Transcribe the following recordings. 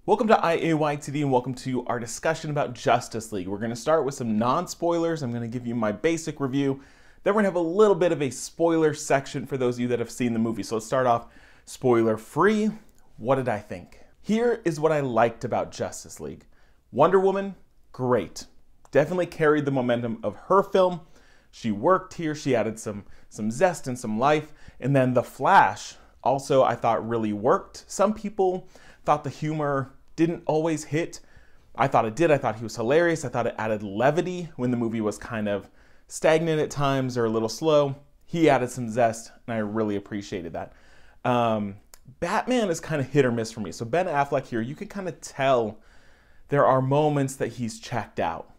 Welcome to IAYTD and welcome to our discussion about Justice League. We're going to start with some non-spoilers. I'm going to give you my basic review. Then we're going to have a little bit of a spoiler section for those of you that have seen the movie. So let's start off spoiler-free. What did I think? Here is what I liked about Justice League. Wonder Woman, great. Definitely carried the momentum of her film. She worked here. She added some zest and some life. And then The Flash also I thought really worked. Some people thought the humor didn't always hit. I thought it did. I thought he was hilarious. I thought it added levity when the movie was kind of stagnant at times or a little slow. He added some zest, and I really appreciated that. Batman is kind of hit or miss for me. So Ben Affleck here, you can kind of tell there are moments that he's checked out.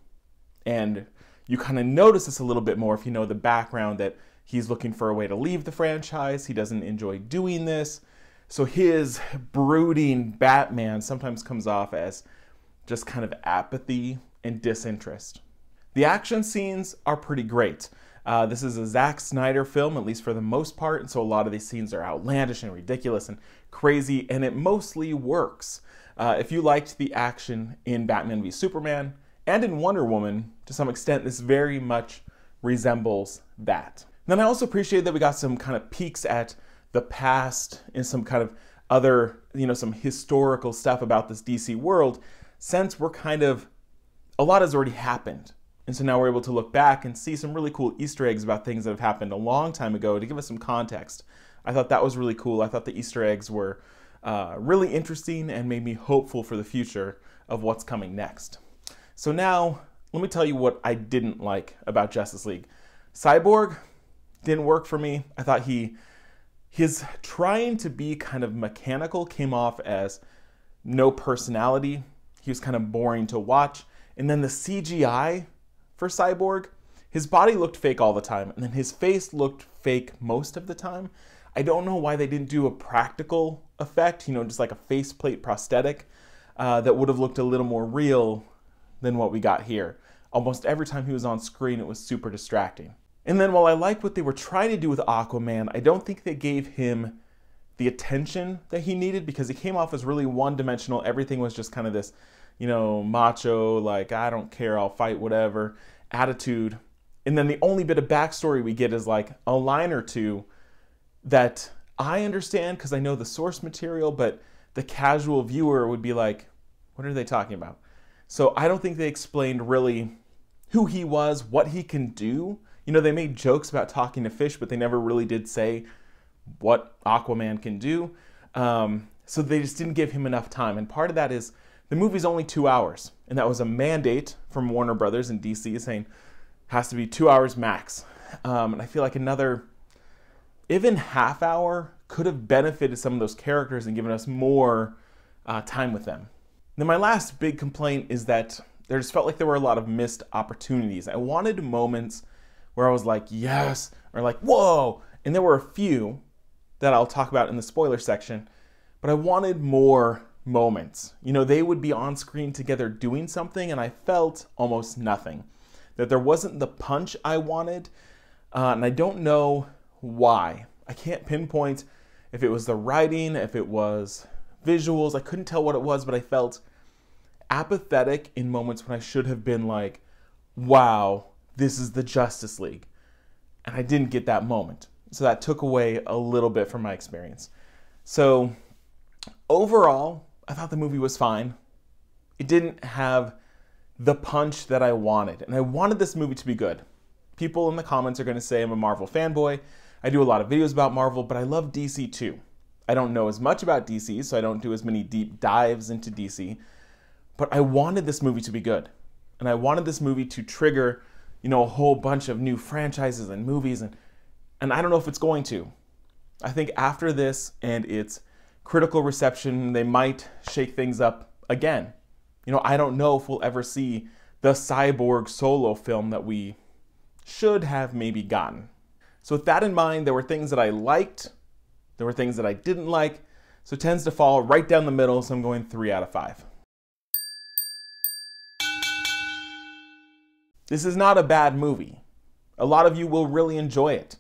And you kind of notice this a little bit more if you know the background, that he's looking for a way to leave the franchise. He doesn't enjoy doing this. So his brooding Batman sometimes comes off as just kind of apathy and disinterest. The action scenes are pretty great. This is a Zack Snyder film, at least for the most part, and so a lot of these scenes are outlandish and ridiculous and crazy, and it mostly works. If you liked the action in Batman v Superman and in Wonder Woman, to some extent, this very much resembles that. Then I also appreciate that we got some kind of peeks at the past and some kind of other, some historical stuff about this DC world, since we're a lot has already happened. And so now we're able to look back and see some really cool Easter eggs about things that have happened a long time ago to give us some context. I thought that was really cool. I thought the Easter eggs were really interesting and made me hopeful for the future of what's coming next. So now, let me tell you what I didn't like about Justice League. Cyborg didn't work for me. I thought his trying to be kind of mechanical came off as no personality. He was kind of boring to watch. And then the CGI for Cyborg, his body looked fake all the time, and then his face looked fake most of the time. I don't know why they didn't do a practical effect, just like a faceplate prosthetic that would have looked a little more real than what we got here. Almost every time he was on screen, it was super distracting. And then while I like what they were trying to do with Aquaman, I don't think they gave him the attention that he needed, because he came off as really one-dimensional. Everything was just kind of this, macho, like, I don't care, I'll fight, whatever, attitude. And then the only bit of backstory we get is like a line or two that I understand because I know the source material, but the casual viewer would be like, what are they talking about? So I don't think they explained really who he was, what he can do. They made jokes about talking to fish, but they never really did say what Aquaman can do. So they just didn't give him enough time. And part of that is the movie's only 2 hours. And that was a mandate from Warner Brothers and DC saying, has to be 2 hours max. And I feel like another, even half hour could have benefited some of those characters and given us more time with them. Then my last big complaint is that there just felt like there were a lot of missed opportunities. I wanted moments where I was like, yes, or like, whoa. And there were a few that I'll talk about in the spoiler section, but I wanted more moments. They would be on screen together doing something, and I felt almost nothing. That there wasn't the punch I wanted, and I don't know why. I can't pinpoint if it was the writing, if it was visuals. I couldn't tell what it was, but I felt apathetic in moments when I should have been like, wow, this is the Justice League. And I didn't get that moment. So that took away a little bit from my experience. So overall, I thought the movie was fine. It didn't have the punch that I wanted. And I wanted this movie to be good. People in the comments are going to say I'm a Marvel fanboy. I do a lot of videos about Marvel, but I love DC too. I don't know as much about DC, so I don't do as many deep dives into DC. But I wanted this movie to be good. And I wanted this movie to trigger a whole bunch of new franchises and movies, and I don't know if it's going to. I think after this and its critical reception, they might shake things up again. I don't know if we'll ever see the Cyborg solo film that we should have maybe gotten. So with that in mind, there were things that I liked, there were things that I didn't like, so it tends to fall right down the middle, so I'm going 3 out of 5. This is not a bad movie. A lot of you will really enjoy it.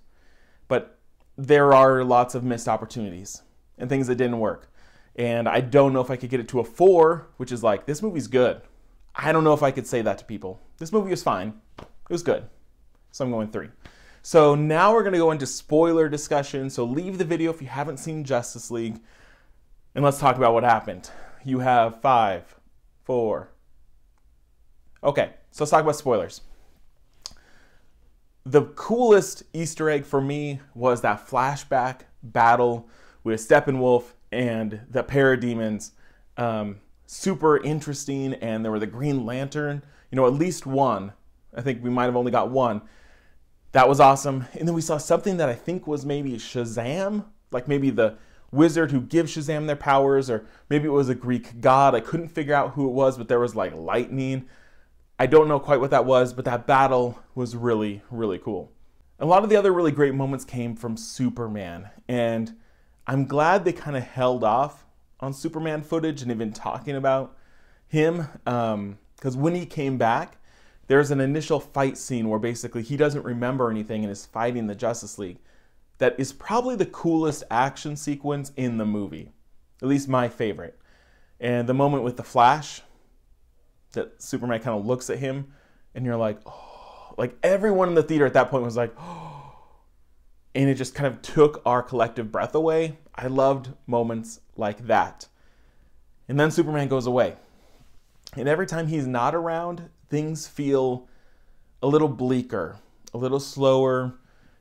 But there are lots of missed opportunities and things that didn't work. And I don't know if I could get it to a 4, which is like, this movie's good. I don't know if I could say that to people. This movie was fine. It was good. So I'm going 3. So now we're going to go into spoiler discussion. So leave the video if you haven't seen Justice League. And let's talk about what happened. You have 5, 4. Okay, so let's talk about spoilers. The coolest Easter egg for me was that flashback battle with Steppenwolf and the parademons. Super interesting, and there were the Green Lantern. You know, at least one. I think we might have only got one. That was awesome. And then we saw something that I think was maybe Shazam, like maybe the wizard who gives Shazam their powers, or maybe it was a Greek god. I couldn't figure out who it was, but there was like lightning. I don't know quite what that was, but that battle was really, really cool. A lot of the other really great moments came from Superman, and I'm glad they kind of held off on Superman footage and even talking about him, because when he came back, there's an initial fight scene where basically he doesn't remember anything and is fighting the Justice League. That is probably the coolest action sequence in the movie, at least my favorite. And the moment with the Flash, that Superman kind of looks at him, and you're like, oh, like everyone in the theater at that point was like, oh, and it just kind of took our collective breath away. I loved moments like that. And then Superman goes away. And every time he's not around, things feel a little bleaker, a little slower.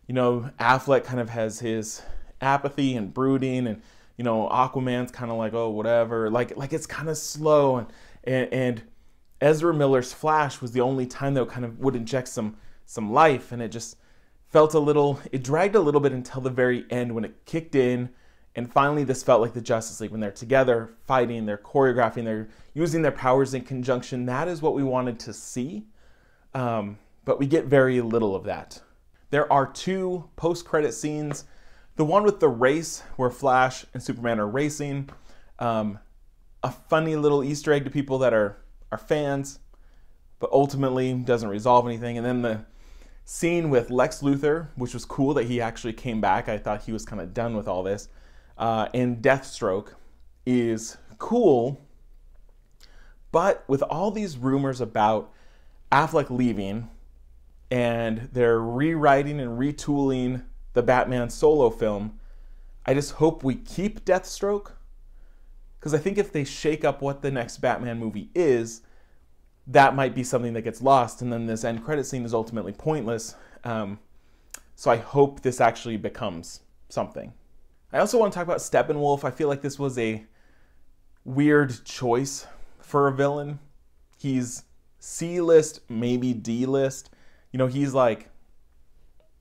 You know, Affleck kind of has his apathy and brooding, and, you know, Aquaman's kind of like, oh, whatever. Like it's kind of slow, and Ezra Miller's Flash was the only time that kind of would inject some life, and it just felt it dragged a little bit until the very end when it kicked in, and finally this felt like the Justice League, when they're together, fighting, they're choreographing, they're using their powers in conjunction. That is what we wanted to see, but we get very little of that. There are 2 post-credit scenes. The one with the race, where Flash and Superman are racing, a funny little Easter egg to people that are fans, but ultimately doesn't resolve anything. And then the scene with Lex Luthor, which was cool that he actually came back. I thought he was kind of done with all this. And Deathstroke is cool, but with all these rumors about Affleck leaving, and they're rewriting and retooling the Batman solo film, I just hope we keep Deathstroke. Because I think if they shake up what the next Batman movie is, that might be something that gets lost, and then this end credit scene is ultimately pointless. So I hope this actually becomes something. I also want to talk about Steppenwolf. I feel like this was a weird choice for a villain. He's C-list, maybe D-list. You know, he's like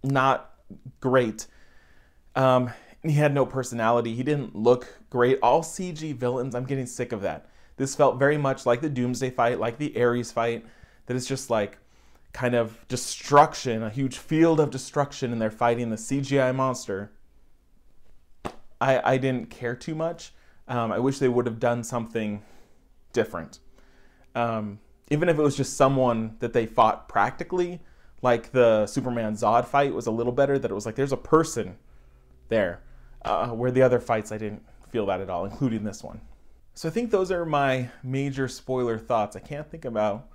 not great. He had no personality. He didn't look great. All CG villains, I'm getting sick of that. This felt very much like the Doomsday fight, like the Ares fight, that is just like kind of destruction, a huge field of destruction, and they're fighting the CGI monster. I didn't care too much. I wish they would have done something different. Even if it was just someone that they fought practically, like the Superman Zod fight was a little better, that it was like there's a person there. Where the other fights, I didn't feel that at all, including this one. So I think those are my major spoiler thoughts. I can't think about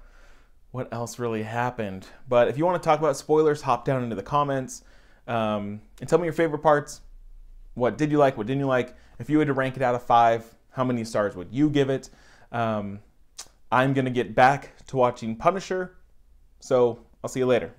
what else really happened. But if you want to talk about spoilers, hop down into the comments and tell me your favorite parts. What did you like? What didn't you like? If you had to rank it out of 5, how many stars would you give it? I'm going to get back to watching Punisher, so I'll see you later.